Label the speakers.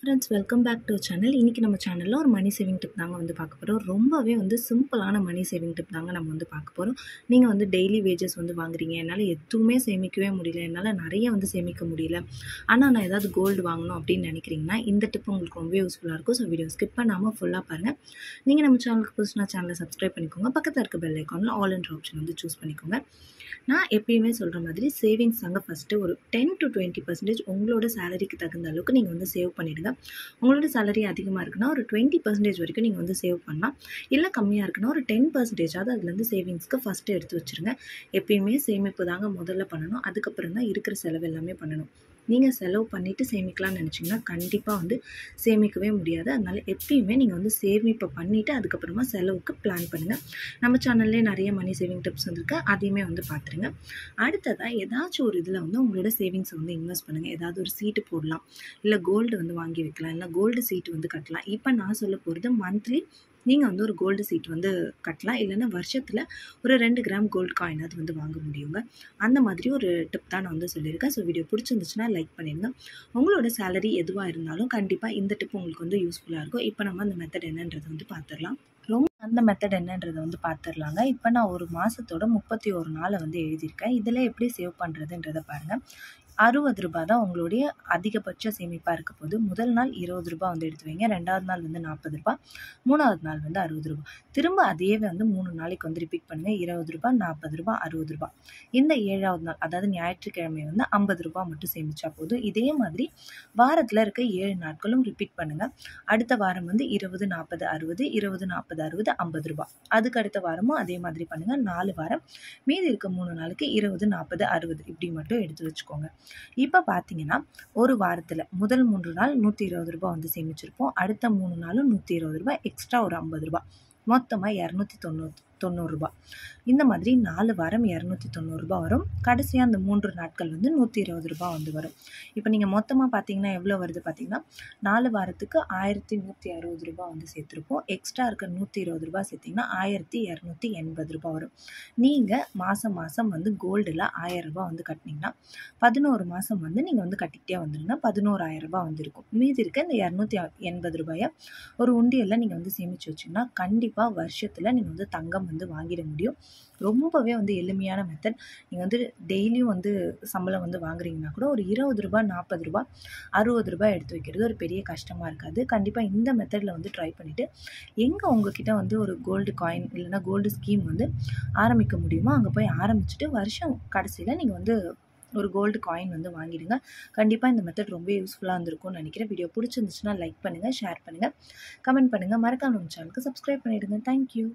Speaker 1: Friends welcome back to channel. இன்றைக்கி நம்ம சேனலில் ஒரு மணி சேவிங் டிப் தாங்க வந்து பார்க்க போகிறோம். ரொம்பவே சிம்பிளான மணி சேவிங் டிப் தாங்க நம்ம பார்க்க போகிறோம். நீங்கள் டெய்லி வேஜஸ் வாங்குறீங்க, என்னால் எதுவுமே சேமிக்கவே முடியல, என்னால் நிறைய சேமிக்க முடியல, ஆனால் நான் ஏதாவது கோல்டு வாங்கணும் அப்படின்னு நினைக்கிறீங்கன்னா இந்த டிப் உங்களுக்கு ரொம்ப யூஸ்ஃபுல்லாக இருக்கும். ஸோ வீடியோ ஸ்கிப் பண்ணாமல் ஃபுல்லாக பாருங்கள். நீங்கள் நம்ம சேனலுக்கு புதுசுனா சேனலை சப்ஸ்கிரைப் பண்ணிக்கோங்க. பக்கத்தில் இருக்க பெல் ஐக்கானில் ஆல் என்ற ஆப்ஷன் சூஸ் பண்ணிக்கோங்க. நான் எப்பயுமே சொல்கிற மாதிரி சேவிங்ஸ் தாங்க ஃபஸ்ட்டு ஒரு 10 to 20% உங்களோட சேலரிக்கு தகுந்த அளவுக்கு நீங்கள் சேவ் பண்ணிவிடுங்க. உங்களோட சேலரி அதிகமாக இருக்குன்னா ஒரு 20% வரைக்கும் நீங்கள் சேவ் பண்ணலாம். இல்லை கம்மியாக இருக்குன்னா ஒரு 10%ஆவது அதுலேருந்து சேவிங்ஸ்க்கு ஃபஸ்ட்டு எடுத்து வச்சுருங்க. எப்பயுமே சேமிப்பு தாங்க முதல்ல பண்ணணும், அதுக்கப்புறம் தான் இருக்கிற செலவு எல்லாமே பண்ணணும். நீங்கள் செலவு பண்ணிவிட்டு சேமிக்கலாம்னு நினச்சிங்கன்னா கண்டிப்பாக சேமிக்கவே முடியாது. அதனால் எப்பயுமே நீங்கள் சேமிப்பை பண்ணிவிட்டு அதுக்கப்புறமா செலவுக்கு பிளான் பண்ணுங்கள். நம்ம சேனல்லே நிறைய மணி சேவிங் டிப்ஸ் வந்துருக்கு, அதையுமே பார்த்துருங்க. அடுத்ததாக ஏதாச்சும் ஒரு இதில் உங்களோட சேவிங்ஸை இன்வெஸ்ட் பண்ணுங்கள். ஏதாவது ஒரு சீட்டு போடலாம், இல்லை கோல்டு வாங்கி வைக்கலாம், இல்லை கோல்டு சீட்டு கட்டலாம். இப்போ நான் சொல்ல போகிறது மந்த்லி நீங்கள் ஒரு கோல்டு சீட் கட்டலாம், இல்லைன்னா வருஷத்தில் ஒரு 2 கிராம் கோல்டு காயினாவது வாங்க முடியுங்க. அந்த மாதிரி ஒரு டிப் தான் நான் சொல்லியிருக்கேன். ஸோ வீடியோ பிடிச்சிருந்துச்சுன்னா லைக் பண்ணிடுங்க. உங்களோட சேலரி எதுவாக இருந்தாலும் கண்டிப்பாக இந்த டிப் உங்களுக்கு யூஸ்ஃபுல்லாக இருக்கும். இப்போ நம்ம அந்த மெத்தட் என்னன்றதை பார்த்துடலாம். அந்த மெத்தட் என்னன்றதை பார்த்துடலாங்க. இப்போ நான் ஒரு மாதத்தோட 31 நாளை எழுதியிருக்கேன். இதில் எப்படி சேவ் பண்ணுறதுன்றதை பாருங்கள். 60 ரூபா தான் உங்களுடைய அதிகபட்ச சேமிப்பாக இருக்க போது. முதல் நாள் 20 ரூபா எடுத்து வைங்க, ரெண்டாவது நாள் 40 ரூபா, மூணாவது நாள் 60 ரூபா. திரும்ப அதையே 3 நாளைக்கு ரிப்பீட் பண்ணுங்கள். 20 ரூபா, 40 ரூபா, 60 ரூபா. இந்த 7வது நாள் அதாவது ஞாயிற்றுக்கிழமை 50 ரூபா மட்டும் சேமிச்சா போதும். இதே மாதிரி வாரத்தில் இருக்க 7 நாட்களும் ரிப்பீட் பண்ணுங்கள். அடுத்த வாரம் 20, 40, 60, 20, 40, 60, 50 ரூபா. அதுக்கு அடுத்த வாரமும் அதே மாதிரி பண்ணுங்கள். 4 வாரம், மீதி இருக்க 3 நாளுக்கு 20, 40, 60 இப்படி மட்டும் எடுத்து வச்சுக்கோங்க. இப்போ பார்த்தீங்கன்னா ஒரு வாரத்தில் முதல் 3 நாள் 120 ரூபா சேமிச்சிருப்போம். அடுத்த 3 நாளும் 120 ரூபா, எக்ஸ்ட்ரா ஒரு 50 ரூபா, மொத்தமாக 290 ரூபா. இந்த மாதிரி 4 வாரம் 290 ரூபா வரும். கடைசியாக அந்த 3 நாட்கள் 120 ரூபா வரும். இப்போ நீங்கள் மொத்தமாக பார்த்தீங்கன்னா எவ்வளோ வருது பார்த்தீங்கன்னா 4 வாரத்துக்கு 1160 ரூபா சேர்த்துருப்போம். எக்ஸ்ட்ரா இருக்க 120 ரூபா சேர்த்திங்கன்னா 1280 ரூபா வரும். நீங்கள் மாதம் கோல்டில் 1000 ரூபா கட்டினீங்கன்னா 11 மாதம் நீங்கள் கட்டிக்கிட்டே வந்துடுங்க. 11,000 ரூபா இருக்கும். மீதி இருக்க இந்த 280 ரூபாயை ஒரு உண்டியலில் நீங்கள் சேமித்து வச்சிங்கன்னா கண்டிப்பாக வருஷத்தில் நீங்கள் தங்கம் வாங்கிட முடியும். ரொம்பவே எளிமையான மெத்தட். நீங்கள் டெய்லியும் சம்பளம் வாங்குறீங்கன்னா கூட ஒரு 20 ரூபா, 40 ரூபா, 60 ரூபாய் எடுத்து வைக்கிறது ஒரு பெரிய கஷ்டமாக இருக்காது. கண்டிப்பாக இந்த மெத்தடில் ட்ரை பண்ணிவிட்டு எங்கே உங்ககிட்ட ஒரு கோல்டு காயின் இல்லைனா கோல்டு ஸ்கீம் ஆரம்பிக்க முடியுமோ அங்கே போய் ஆரம்பிச்சுட்டு வருஷம் கடைசியில் நீங்கள் ஒரு கோல்டு காயின் வாங்கிடுங்க. கண்டிப்பாக இந்த மெத்தட் ரொம்ப யூஸ்ஃபுல்லாக இருந்திருக்கும்னு நினைக்கிறேன். வீடியோ பிடிச்சிருந்துச்சுன்னா லைக் பண்ணுங்கள், ஷேர் பண்ணுங்கள், கமெண்ட் பண்ணுங்கள். மறக்காம நம்ம சேனலுக்கு சப்ஸ்கிரைப் பண்ணிவிடுங்க. தேங்க்யூ.